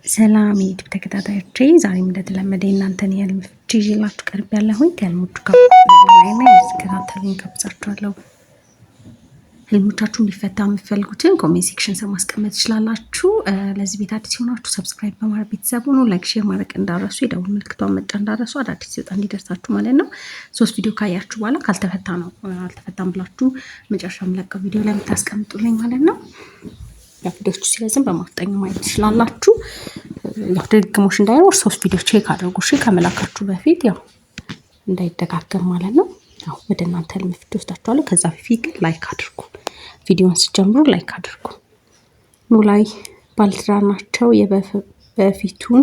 ሰላም የዩቲዩብ ተከታታዮቼ ዛሬም እንደተለመደ እናንተን የህልም ፍቺ ይዤላችሁ ቀርቤያለሁኝ። ከህልሞቹ ጋር እንድትከታተሉኝ ጋብዛችኋለሁ። ህልሞቻችሁ እንዲፈታ የምትፈልጉትን ኮሜንት ሴክሽን ስር ማስቀመጥ ትችላላችሁ። ለዚህ ቤት አዲስ የሆናችሁ ሰብስክራይብ በማድረግ ቤተሰብ ሁኑ። ላይክ፣ ሼር ማድረግ እንዳረሱ፣ የደውል ምልክቷን መጫን እንዳረሱ፣ አዳዲስ ሲወጣ እንዲደርሳችሁ ማለት ነው። 3 ቪዲዮ ካያችሁ በኋላ ካልተፈታ ነው አልተፈታም ብላችሁ መጨረሻ የምለቀው ቪዲዮ ላይ የምታስቀምጡልኝ ማለት ነው። ቪዲዮቹ ሲረዝም በማፍጠኝ ማየት ትችላላችሁ። ያው ድግግሞሽ እንዳይኖር 3 ቪዲዮ ቼክ አድርጉ እሺ፣ ከመላካችሁ በፊት ያው እንዳይደጋገም ማለት ነው። ያው ወደ እናንተ ህልም ፍቺ ወስዳችኋለሁ። ከዛ በፊት ላይክ አድርጉ፣ ቪዲዮውን ሲጀምሩ ላይክ አድርጉ። ኖላዊ ባለትዳር ናቸው። በፊቱን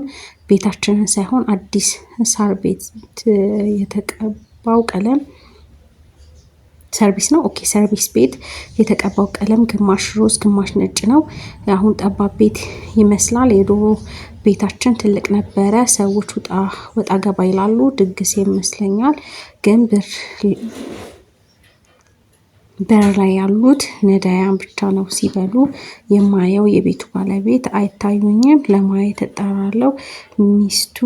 ቤታችንን ሳይሆን አዲስ ሳር ቤት የተቀባው ቀለም ሰርቪስ ነው። ኦኬ ሰርቪስ ቤት የተቀባው ቀለም ግማሽ ሮዝ ግማሽ ነጭ ነው። አሁን ጠባብ ቤት ይመስላል። የድሮ ቤታችን ትልቅ ነበረ። ሰዎች ወጣ ገባ ይላሉ። ድግስ ይመስለኛል፣ ግን በር ላይ ያሉት ነዳያን ብቻ ነው ሲበሉ የማየው። የቤቱ ባለቤት አይታዩኝም። ለማየት እጠራለሁ። ሚስቱ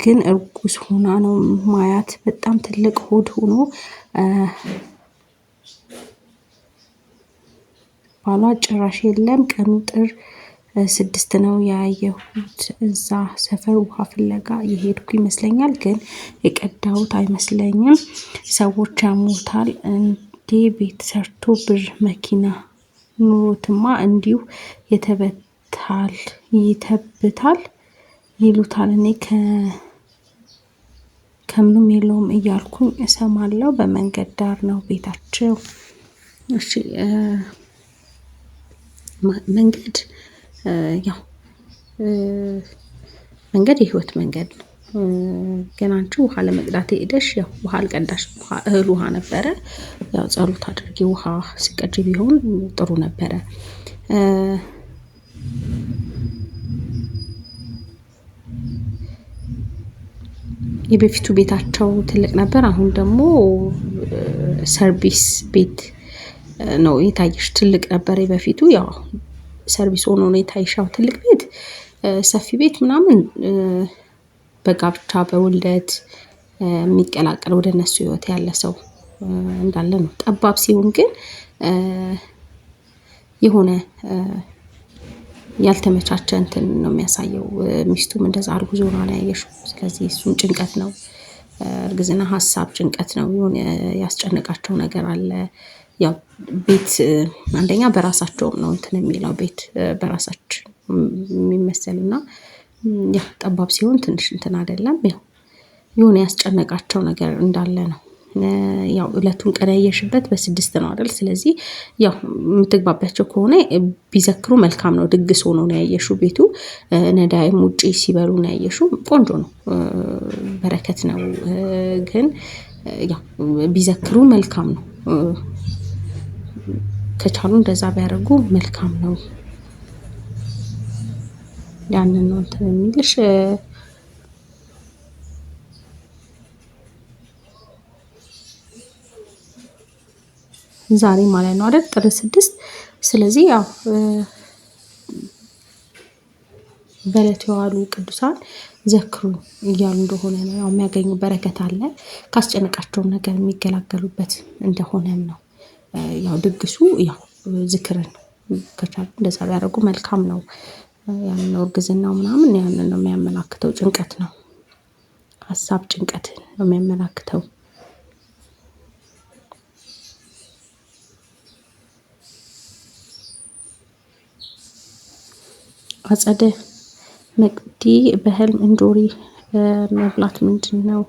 ግን እርጉዝ ሆና ነው ማያት። በጣም ትልቅ ሆድ ሆኖ ባሏ ጭራሽ የለም። ቀኑ ጥር 6 ነው ያየሁት። እዛ ሰፈር ውሃ ፍለጋ የሄድኩ ይመስለኛል፣ ግን የቀዳሁት አይመስለኝም። ሰዎች ያሞታል እንዴ? ቤት ሰርቶ ብር መኪና ኑሮትማ እንዲሁ ይተብታል ይሉታል። እኔ ከምንም የለውም እያልኩኝ እሰማለሁ። በመንገድ ዳር ነው ቤታቸው። እሺ መንገድ ያው መንገድ የህይወት መንገድ ነው። ግን አንቺ ውሃ ለመቅዳት ሄደሽ ያው ውሃ አልቀዳሽ፣ እህል ውሃ ነበረ። ያው ጸሎት አድርጊ፣ ውሃ ሲቀጅ ቢሆን ጥሩ ነበረ። የበፊቱ ቤታቸው ትልቅ ነበር። አሁን ደግሞ ሰርቪስ ቤት ነው የታየሽ። ትልቅ ነበር የበፊቱ፣ ያው ሰርቪስ ሆኖ ነው የታየሻው። ትልቅ ቤት ሰፊ ቤት ምናምን በጋብቻ በውልደት የሚቀላቀል ወደ እነሱ ህይወት ያለ ሰው እንዳለ ነው። ጠባብ ሲሆን ግን የሆነ ያልተመቻቸ እንትን ነው የሚያሳየው። ሚስቱም እንደዛ አርጉዞ ነው ያየሽው። ስለዚህ እሱን ጭንቀት ነው፣ እርግዝና ሀሳብ ጭንቀት ነው። የሆነ ያስጨነቃቸው ነገር አለ። ያው ቤት አንደኛ በራሳቸውም ነው እንትን የሚለው ቤት በራሳችን የሚመሰልና ያው ጠባብ ሲሆን ትንሽ እንትን አይደለም። ያው የሆነ ያስጨነቃቸው ነገር እንዳለ ነው። ያው እለቱን ቀን ያየሽበት በ6 ነው አይደል? ስለዚህ ያው የምትግባቢያቸው ከሆነ ቢዘክሩ መልካም ነው። ድግስ ሆኖ ነው ያየሽው። ቤቱ ነዳይም ውጪ ሲበሉ ነው ያየሽው። ቆንጆ ነው፣ በረከት ነው። ግን ያው ቢዘክሩ መልካም ነው። ከቻሉ እንደዛ ቢያደርጉ መልካም ነው። ያንን ነው እንትን የሚልሽ። ዛሬ ማለት ነው አይደል? ጥር 6። ስለዚህ ያው በዕለቱ የዋሉ ቅዱሳን ዘክሩ እያሉ እንደሆነ ነው። ያው የሚያገኙ በረከት አለ። ካስጨነቃቸውም ነገር የሚገላገሉበት እንደሆነም ነው። ያው ድግሱ ያው ዝክርን ከቻሉ እንደዛ ቢያደርጉ መልካም ነው። ያንን እርግዝናው ምናምን ያንን ነው የሚያመላክተው። ጭንቀት ነው፣ ሀሳብ ጭንቀትን ነው የሚያመላክተው። አጸደ መቅዲ በህልም እንጆሪ መብላት ምንድን ነው?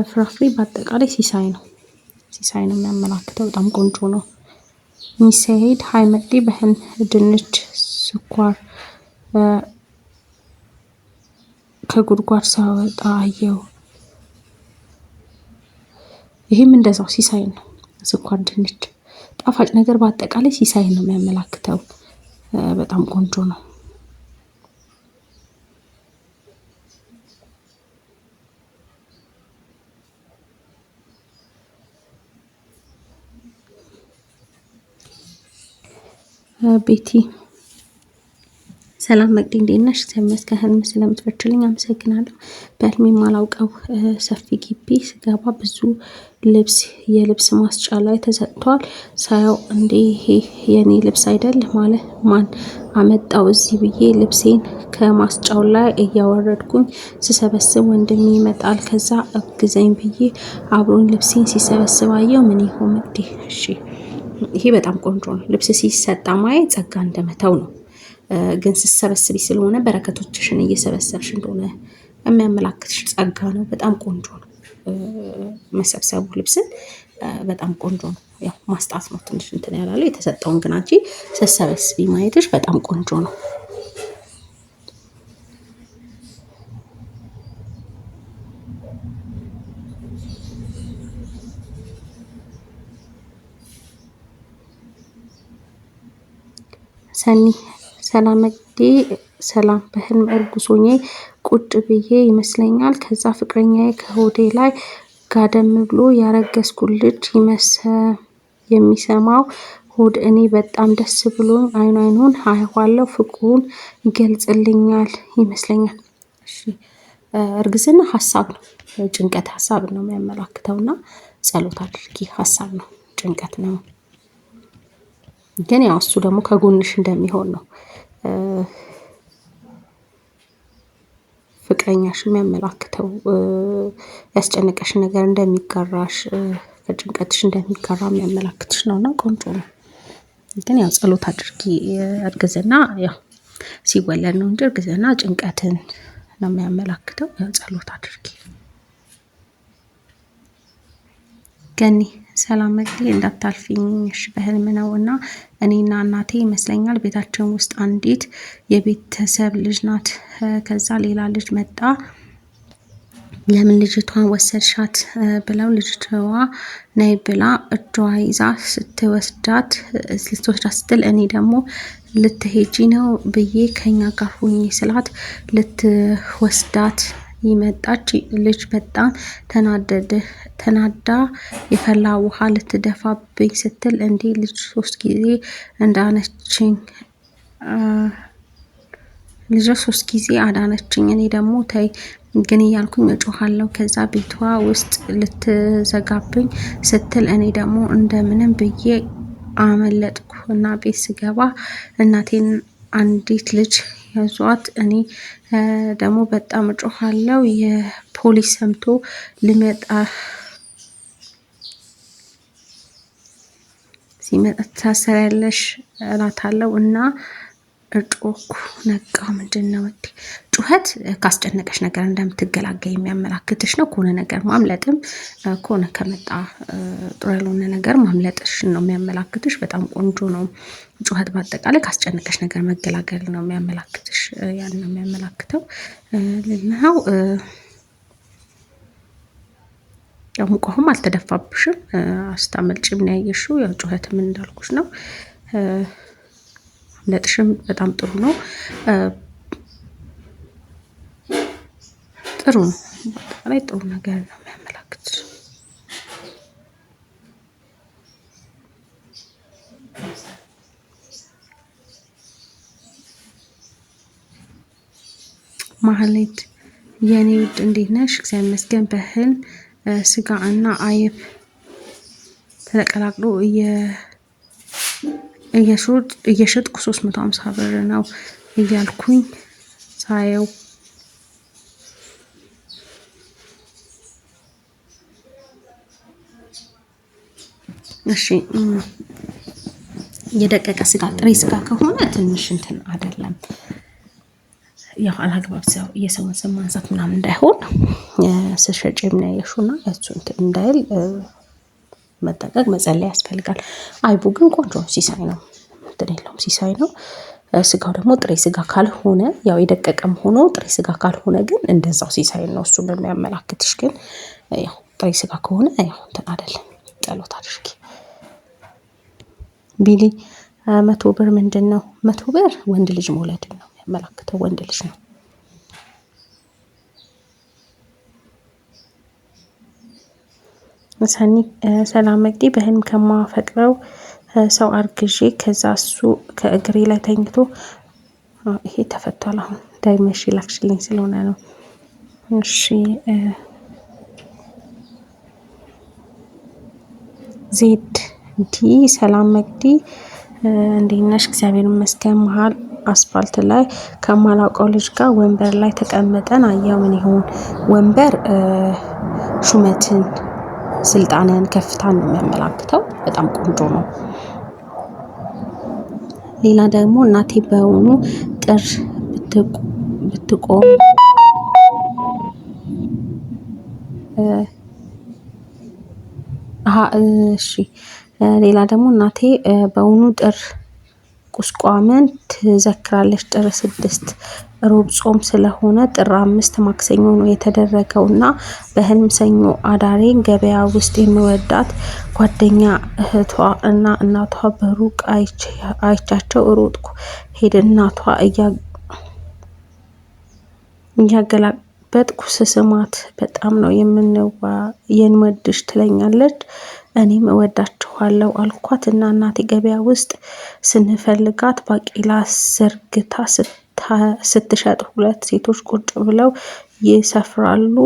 ፍራፍሬ በአጠቃላይ ሲሳይ ነው የሚያመላክተው። በጣም ቆንጆ ነው። ሚሳኤል ሀይ መቅዲ በህልም ድንች ስኳር ከጉድጓድ ሳወጣ አየው። ይሄም እንደዛው ሲሳይ ነው። ስኳር ድንች ጣፋጭ ነገር በአጠቃላይ ሲሳይ ነው የሚያመላክተው። በጣም ቆንጆ ነው። ቤቲ ሰላም መቅዲ እንዴት ነሽ? ተመስገን። ህልም ስለምትፈችልኝ አመሰግናለሁ። በህልሜ የማላውቀው ሰፊ ግቢ ስገባ ብዙ ልብስ የልብስ ማስጫ ላይ ተሰጥቷል። ሳየው እንዴ ይሄ የኔ ልብስ አይደል ማለት ማን አመጣው እዚህ ብዬ ልብሴን ከማስጫው ላይ እያወረድኩኝ ስሰበስብ ወንድሜ ይመጣል። ከዛ እግዘኝ ብዬ አብሮኝ ልብሴን ሲሰበስብ አየው። ምን ይሆን መቅዲ? እሺ ይሄ በጣም ቆንጆ ነው። ልብስ ሲሰጣ ማየት ጸጋ እንደመተው ነው። ግን ስትሰበስቢ ስለሆነ በረከቶችሽን እየሰበሰብሽ እንደሆነ የሚያመላክትሽ ጸጋ ነው። በጣም ቆንጆ ነው። መሰብሰቡ ልብስን በጣም ቆንጆ ነው። ያው ማስጣት ነው ትንሽ እንትን ያላለው የተሰጠውን ግን አንቺ ስትሰበስቢ ማየትሽ በጣም ቆንጆ ነው። ሰኒ ሰላም መቅዲ ሰላም። በህልም እርጉዝ ሆኜ ቁጭ ብዬ ይመስለኛል። ከዛ ፍቅረኛዬ ከሆዴ ላይ ጋደም ብሎ ያረገዝኩት ልጅ የሚሰማው ሆድ እኔ በጣም ደስ ብሎኝ አይኑን አየዋለሁ። ፍቅሩን ይገልጽልኛል ይመስለኛል። እሺ እርግዝና ሀሳብ ነው፣ ጭንቀት ሀሳብ ነው የሚያመላክተውና ጸሎት አድርጊ። ሀሳብ ነው፣ ጭንቀት ነው። ግን ያው እሱ ደግሞ ከጎንሽ እንደሚሆን ነው ፍቅረኛሽ የሚያመላክተው። ያስጨነቀሽ ነገር እንደሚጋራሽ፣ ከጭንቀትሽ እንደሚጋራ የሚያመላክትሽ ነውና ቆንጆ ነው። ግን ያው ጸሎት አድርጊ። እርግዝና ያው ሲወለድ ነው እንጂ እርግዝና ጭንቀትን ነው የሚያመላክተው። ያው ጸሎት አድርጊ። ገኒ ሰላም መቅዲ እንዳታልፊኝ እሺ። በህልም ነው እና እኔና እናቴ ይመስለኛል ቤታችን ውስጥ አንዲት የቤተሰብ ልጅ ናት። ከዛ ሌላ ልጅ መጣ። ለምን ልጅቷን ወሰድሻት ብለው ልጅቷ ነይ ብላ እጇ ይዛ ስትወስዳት ስትል እኔ ደግሞ ልትሄጂ ነው ብዬ ከኛ ጋር ሁኚ ስላት ልትወስዳት ይመጣች። ልጅ በጣም ተናዳ የፈላ ውሃ ልትደፋብኝ ስትል እንዴ ልጅ 3 ጊዜ እንዳነችኝ ልጅ 3 ጊዜ አዳነችኝ። እኔ ደግሞ ተይ ግን እያልኩኝ እጮሃለሁ። ከዛ ቤቷ ውስጥ ልትዘጋብኝ ስትል እኔ ደግሞ እንደምንም ብዬ አመለጥኩ እና ቤት ስገባ እናቴን አንዲት ልጅ ያዟት። እኔ ደግሞ በጣም እጮሃለሁ። የፖሊስ ሰምቶ ሊመጣ ሲመጣ ታሰሪያለሽ እላታለሁ እና እጮኩ። ነቃው። ምንድን ነው እንዴ? ጩኸት ካስጨነቀሽ ነገር እንደምትገላገይ የሚያመላክትሽ ነው። ከሆነ ነገር ማምለጥም ከሆነ ከመጣ ጥሩ ያልሆነ ነገር ማምለጥሽን ነው የሚያመላክትሽ። በጣም ቆንጆ ነው። ጩኸት በአጠቃላይ ካስጨነቀሽ ነገር መገላገል ነው የሚያመላክትሽ። ያን ነው የሚያመላክተው። ልናው ያው ሙቀሁም አልተደፋብሽም። አስታመልጭም ነው ያየሽው። ያው ጩኸትም እንዳልኩሽ ነው። ለጥሽም በጣም ጥሩ ነው። ጥሩ ነው። በአጠቃላይ ጥሩ ነገር ነው የሚያመላክትሽ። ማህሌት የኔ ውድ እንዴት ነሽ? እግዚአብሔር ይመስገን። በህልም ስጋ እና አይብ ተቀላቅሎ እየሸጥኩ 350 ብር ነው እያልኩኝ ሳየው እሺ የደቀቀ ስጋ ጥሬ ስጋ ከሆነ ትንሽ እንትን አይደለም። ያው አላግባብ ሰው የሰውን ስም ማንሳት ምናምን እንዳይሆን ስሸጭም ነው ያየሽውና ያሱ እንትን እንዳይል መጠቀቅ መጸለይ ያስፈልጋል። አይቡ ግን ቆንጆ ሲሳይ ነው። እንትን የለውም ሲሳይ ነው። ስጋው ደግሞ ጥሬ ስጋ ካልሆነ ያው የደቀቀም ሆኖ ጥሬ ስጋ ካልሆነ ግን እንደዛው ሲሳይ ነው እሱ በሚያመላክትሽ። ግን ያው ጥሬ ስጋ ከሆነ ያው እንትን አይደለም። ጸሎት አድርጊ። ቢሊ 100 ብር ምንድን ነው? 100 ብር ወንድ ልጅ መውለድን ነው የሚያመላክተው። ወንድ ልጅ ነው። ሰኒ ሰላም መቅዲ በህልም ከማፈቅረው ሰው አርግዤ ከዛ እሱ ከእግሬ ላይ ተኝቶ ይሄ ተፈቷል። አሁን ዳይመሽ ላክሽልኝ ስለሆነ ነው። እሺ ዜድ ዲ ሰላም መግዲ እንዴት ነሽ? እግዚአብሔር ይመስገን። መሀል አስፋልት ላይ ከማላውቀው ልጅ ጋር ወንበር ላይ ተቀምጠን አየሁ። ምን ይሆን? ወንበር ሹመትን፣ ስልጣንን፣ ከፍታን ነው የሚያመላክተው። በጣም ቆንጆ ነው። ሌላ ደግሞ እናቴ በውኑ ጥር ብትቆም እሺ። ሌላ ደግሞ እናቴ በውኑ ጥር ቁስቋምን ትዘክራለች። ጥር 6 ሮብ ጾም ስለሆነ ጥር 5 ማክሰኞ ነው የተደረገው እና በህልም ሰኞ አዳሬን ገበያ ውስጥ የሚወዳት ጓደኛ እህቷ እና እናቷ በሩቅ አይቻቸው ሮጥኩ። ሄድ እናቷ እያገላበጥኩ ስስማት በጣም ነው የምንወድሽ ትለኛለች። እኔም እወዳችኋለሁ አልኳት እና እናቴ ገበያ ውስጥ ስንፈልጋት ባቄላ ዘርግታ ስትሸጥ ሁለት ሴቶች ቁጭ ብለው ይሰፍራሉ።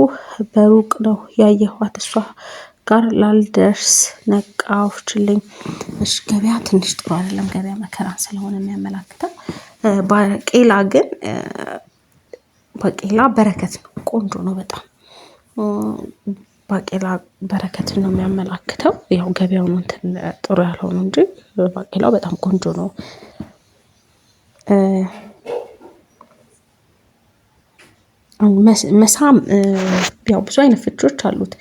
በሩቅ ነው ያየኋት። እሷ ጋር ላልደርስ ነቃዎችልኝ። እሺ ገበያ ትንሽ ጥሩ አይደለም። ገበያ መከራን ስለሆነ የሚያመላክተው። ባቄላ በረከት ነው። ቆንጆ ነው በጣም። ባቄላ በረከትን ነው የሚያመላክተው። ያው ገበያው ነው እንትን ጥሩ ያልሆነው እንጂ ባቄላው በጣም ቆንጆ ነው። መሳም ያው ብዙ አይነት ፍቾች አሉት።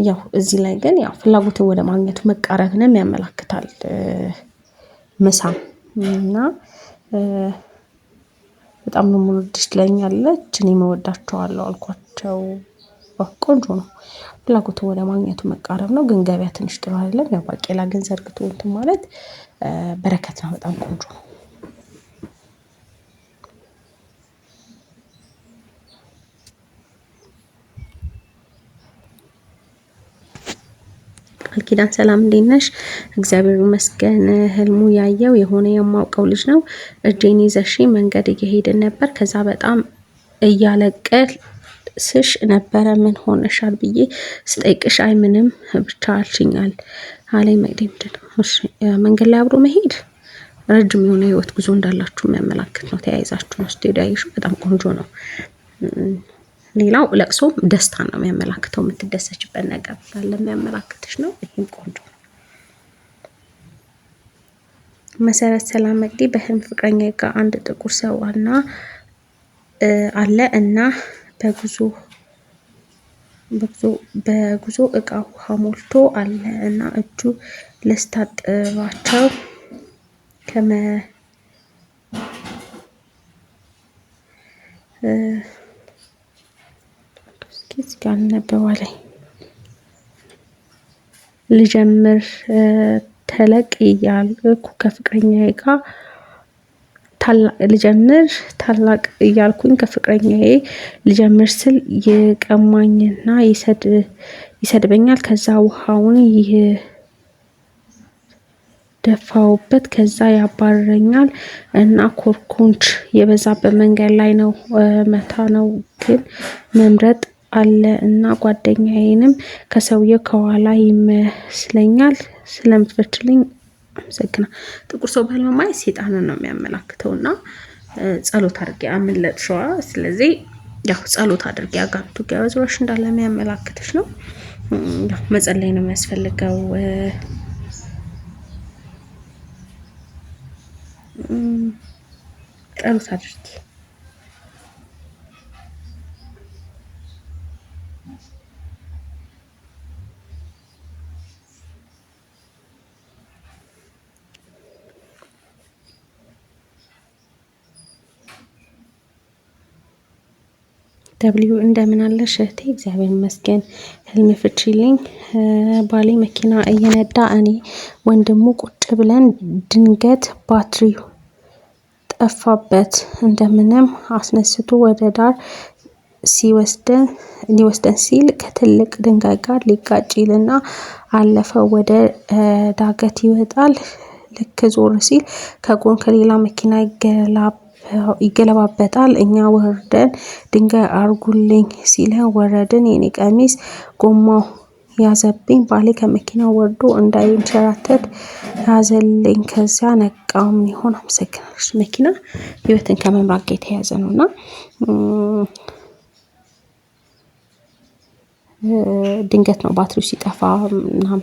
ያው እዚህ ላይ ግን ያው ፍላጎትን ወደ ማግኘቱ መቃረብንም ያመላክታል። መሳም እና በጣም ነው የምወድሽ ትለኛለች። እኔም እወዳቸዋለሁ አልኳቸው። ቆንጆ ነው። ፍላጎትን ወደ ማግኘቱ መቃረብ ነው። ግን ገበያ ትንሽ ጥሩ አይደለም። ያው ባቄላ ግን ዘርግቶ እንትን ማለት በረከት ነው። በጣም ቆንጆ ነው። ቃል ኪዳን ሰላም እንዴት ነሽ? እግዚአብሔር ይመስገን። ህልሙ ያየው የሆነ የማውቀው ልጅ ነው። እጄን ይዘሽ መንገድ እየሄድን ነበር። ከዛ በጣም እያለቀስሽ ነበረ። ምን ሆነሻል ብዬ ስጠይቅሽ አይ ምንም ብቻ አልሽኛል አለኝ። መቅደም መንገድ ላይ አብሮ መሄድ ረጅም የሆነ ህይወት ጉዞ እንዳላችሁ የሚያመላክት ነው። ተያይዛችሁ ነው ስትሄዱ ያየሽው። በጣም ቆንጆ ነው። ሌላው ለቅሶም ደስታን ነው የሚያመላክተው። የምትደሰችበት ነገር ካለ የሚያመላክትሽ ነው። ይሄም ቆንጆ ነው። መሰረት ሰላም መቅዲ በህልም ፍቅረኛ ጋር አንድ ጥቁር ሰው አለ እና በጉዞ እቃ ውሃ ሞልቶ አለ እና እጁ ልስታጥባቸው ጋር ነበዋ ላይ ልጀምር ተለቅ እያልኩ ከፍቅረኛዬ ጋር ታላቅ እያልኩኝ ከፍቅረኛዬ ልጀምር ስል ይቀማኝና ይሰድበኛል። ከዛ ውሃውን ደፋውበት። ከዛ ያባረኛል እና ኮርኮንች የበዛበት መንገድ ላይ ነው መታ ነው ግን መምረጥ አለ እና ጓደኛዬንም ከሰውየው ከኋላ ይመስለኛል። ስለምትፈችልኝ አመሰግናለሁ። ጥቁር ሰው በህልም ማየት ሰይጣንን ነው የሚያመላክተው እና ጸሎት አድርጌ አምለጥሽዋ። ስለዚህ ያው ጸሎት አድርጌ አጋንንቱ ጋር ዙሪያሽ እንዳለ የሚያመላክትሽ ነው። ያው መጸለይ ነው የሚያስፈልገው። ጸሎት አድርጌ ደብሊው እንደምን አለሽ እህቴ? እግዚአብሔር ይመስገን። ህልም ፍቺልኝ። ባሌ መኪና እየነዳ እኔ ወንድሙ ቁጭ ብለን ድንገት ባትሪው ጠፋበት። እንደምንም አስነስቶ ወደ ዳር ሊወስደን ሲል ከትልቅ ድንጋይ ጋር ሊጋጭ ይልና አለፈው። ወደ ዳገት ይወጣል። ልክ ዞር ሲል ከጎን ከሌላ መኪና ይገለባበጣል። እኛ ወርደን ድንጋይ አርጉልኝ ሲለን ወረድን። የኔ ቀሚስ ጎማው ያዘብኝ። ባሌ ከመኪና ወርዶ እንዳይንሸራተት ያዘልኝ። ከዚያ ነቃው። ምን ይሆን? አመሰግናለሁ። መኪና ህይወትን ከመምራት ጋር የተያያዘ ነውና ድንገት ነው ባትሪው ሲጠፋ ምናምን።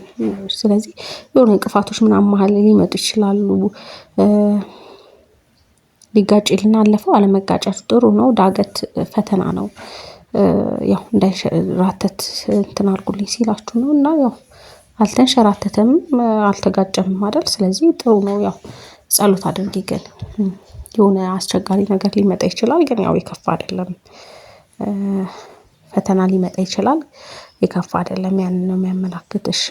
ስለዚህ የሆነ እንቅፋቶች ምናምን መሀል ሊመጡ ይችላሉ። ሊጋጭልና አለፈው አለመጋጨት ጥሩ ነው። ዳገት ፈተና ነው። ያው እንዳይሸራተት እንትን አድርጉልኝ ሲላችሁ ነው። እና ያው አልተንሸራተተም አልተጋጨም አይደል? ስለዚህ ጥሩ ነው። ያው ጸሎት አድርጊ። ግን የሆነ አስቸጋሪ ነገር ሊመጣ ይችላል። ግን ያው የከፋ አይደለም። ፈተና ሊመጣ ይችላል፣ የከፋ አይደለም። ያንን ነው የሚያመላክትሽ።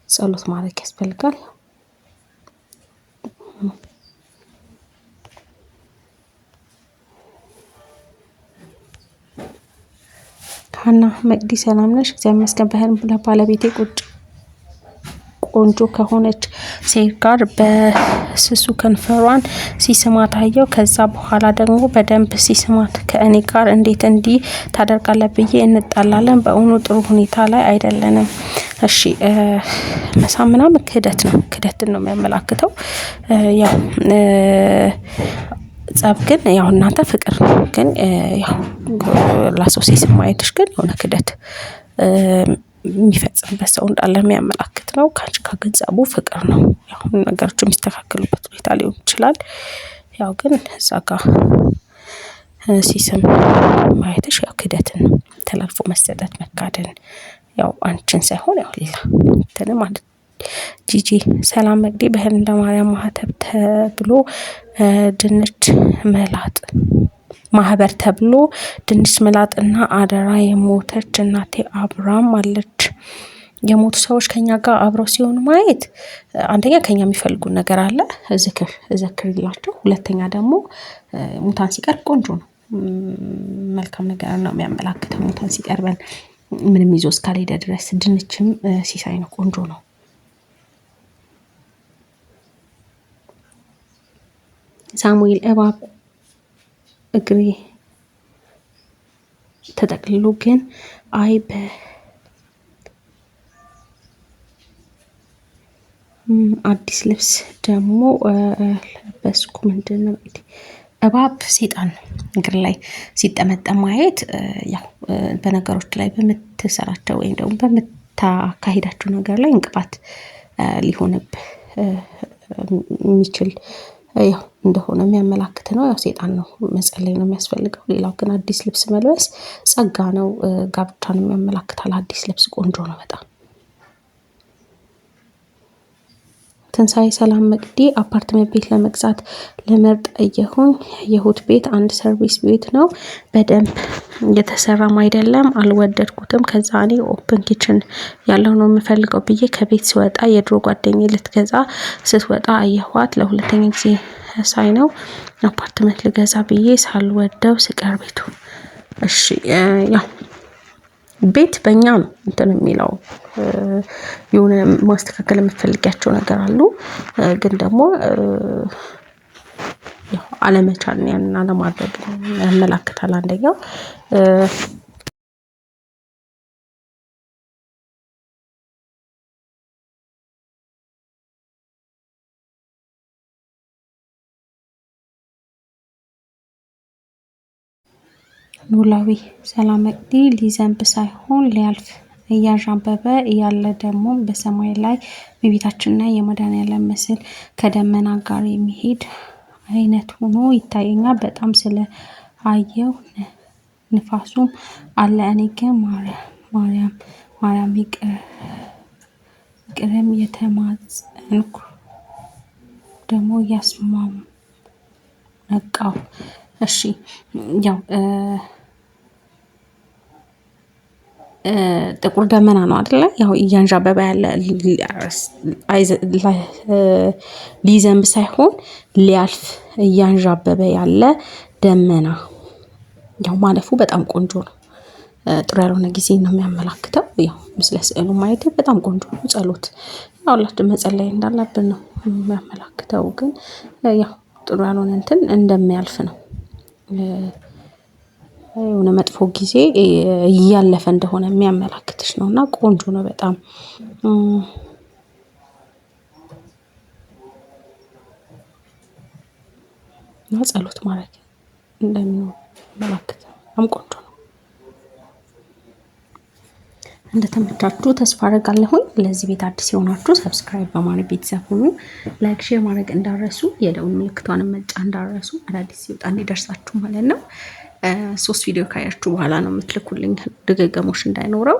ጸሎት ማድረግ ያስፈልጋል። ሀና መቅዲ ሰላም ነሽ? እግዚአብሔር ይመስገን። በህልም ባለቤቴ ቆንጆ ከሆነች ሴት ጋር በስሱ ከንፈሯን ሲስማት አየው። ከዛ በኋላ ደግሞ በደንብ ሲስማት ከእኔ ጋር እንዴት እንዲህ ታደርጋለህ ብዬ እንጣላለን። በእውኑ ጥሩ ሁኔታ ላይ አይደለንም። እሺ መሳም ምናምን ክህደት ነው፣ ክህደትን ነው የሚያመላክተው። ያው ጸብ ግን ያው እናንተ ፍቅር ነው። ግን ያው ላሰው ሲስም ማየትሽ ግን የሆነ ክህደት የሚፈጽምበት ሰው እንዳለ የሚያመላክት ነው። ከአንቺ ጋር ግን ጸቡ ፍቅር ነው። ያው ነገሮች የሚስተካከሉበት ሁኔታ ሊሆን ይችላል። ያው ግን እዛ ጋር ሲስም ማየትሽ ያው ክህደትን ነው። ተላልፎ መሰጠት፣ መካደን፣ ያው አንቺን ሳይሆን ያው ሌላ እንትን ማለት። ጂጂ ሰላም መቅዲ በህልም ለማርያም ማህተብ ተብሎ ድንች መላጥ ማህበር ተብሎ ድንች መላጥና አደራ የሞተች እናቴ አብራም አለች። የሞቱ ሰዎች ከኛ ጋር አብረው ሲሆኑ ማየት አንደኛ ከኛ የሚፈልጉ ነገር አለ፣ እዘክርላቸው። ሁለተኛ ደግሞ ሙታን ሲቀርብ ቆንጆ ነው፣ መልካም ነገር ነው የሚያመላክተው። ሙታን ሲቀርበን ምንም ይዞ እስካልሄደ ድረስ ድንችም ሲሳይ ነው፣ ቆንጆ ነው። ሳሙኤል እባብ እግሬ ተጠቅልሎ ግን አይ አዲስ ልብስ ደግሞ ለበስኩ። ምንድን ነው እባብ? ሴጣን እግር ላይ ሲጠመጠም ማየት ያው በነገሮች ላይ በምትሰራቸው ወይም ደግሞ በምታካሂዳቸው ነገር ላይ እንቅፋት ሊሆንብህ የሚችል ያው እንደሆነ የሚያመላክት ነው። ያው ሴጣን ነው፣ መጸለይ ነው የሚያስፈልገው። ሌላው ግን አዲስ ልብስ መልበስ ጸጋ ነው፣ ጋብቻን የሚያመላክታል። አዲስ ልብስ ቆንጆ ነው በጣም። ትንሳኤ ሰላም መቅዲ አፓርትመንት ቤት ለመግዛት ልመርጥ እየሆን የሁት ቤት አንድ ሰርቪስ ቤት ነው፣ በደንብ እየተሰራም አይደለም፣ አልወደድኩትም። ከዛ እኔ ኦፕን ኪችን ያለው ነው የምፈልገው ብዬ ከቤት ስወጣ የድሮ ጓደኛዬ ልትገዛ ስትወጣ አየኋት። ለሁለተኛ ጊዜ ሳይ ነው አፓርትመንት ልገዛ ብዬ ሳልወደው ስቀር ቤቱ። እሺ ያው ቤት በእኛ ነው እንትን የሚለው የሆነ ማስተካከል የምትፈልጊያቸው ነገር አሉ። ግን ደግሞ ያው አለመቻል ያንን አለማድረግ ያመላክታል። አንደኛው ኖላዊ ሰላም መቅዲ ሊዘንብ ሳይሆን ሊያልፍ እያዣበበ እያለ ደግሞ በሰማይ ላይ የቤታችንና የመድኃኒዓለም ምስል ከደመና ጋር የሚሄድ አይነት ሆኖ ይታየኛል። በጣም ስለ አየው ንፋሱም አለ። እኔ ግን ማርያም ይቅርም የተማጸንኩ ደግሞ እያስማሙ ነቃው። እሺ ያው ጥቁር ደመና ነው አይደለ? ያው እያንዣበበ ያለ ሊዘንብ ሳይሆን ሊያልፍ እያንዣበበ ያለ ደመና። ያው ማለፉ በጣም ቆንጆ ነው። ጥሩ ያልሆነ ጊዜ ነው የሚያመላክተው። ያው ምስለ ስዕሉ ማየት በጣም ቆንጆ ነው። ጸሎት ሁላችን መጸለይ እንዳለብን ነው የሚያመላክተው። ግን ያው ጥሩ ያልሆነ እንትን እንደሚያልፍ ነው። የሆነ መጥፎ ጊዜ እያለፈ እንደሆነ የሚያመላክትሽ ነው እና ቆንጆ ነው በጣም። እና ጸሎት ማድረግ እንደሚኖር ያመላክታል። በጣም ቆንጆ ነው። እንደተመቻችሁ ተስፋ አደርጋለሁኝ። ለዚህ ቤት አዲስ የሆናችሁ ሰብስክራይብ በማድረግ ቤተሰብ ሁኑ። ላይክ፣ ሼር ማድረግ እንዳረሱ፣ የደውል ምልክቷን መጫ እንዳረሱ፣ አዳዲስ ሲወጣ እንዲደርሳችሁ ማለት ነው። 3 ቪዲዮ ካያችሁ በኋላ ነው የምትልኩልኝ፣ ድግግሞሽ እንዳይኖረው።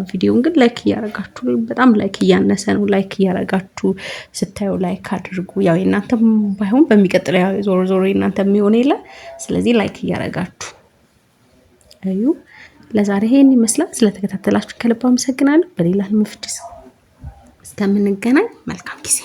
ቪዲዮውን ግን ላይክ እያረጋችሁ፣ በጣም ላይክ እያነሰ ነው። ላይክ እያረጋችሁ ስታዩ ላይክ አድርጉ። ያው የእናንተም ባይሆን በሚቀጥለው ያው ዞሮ ዞሮ የእናንተ የሚሆን የለ። ስለዚህ ላይክ እያረጋችሁ እዩ። ለዛሬ ይሄን ይመስላል። ስለተከታተላችሁ ከልብ አመሰግናለሁ። በሌላ ምፍጭ እስከምንገናኝ መልካም ጊዜ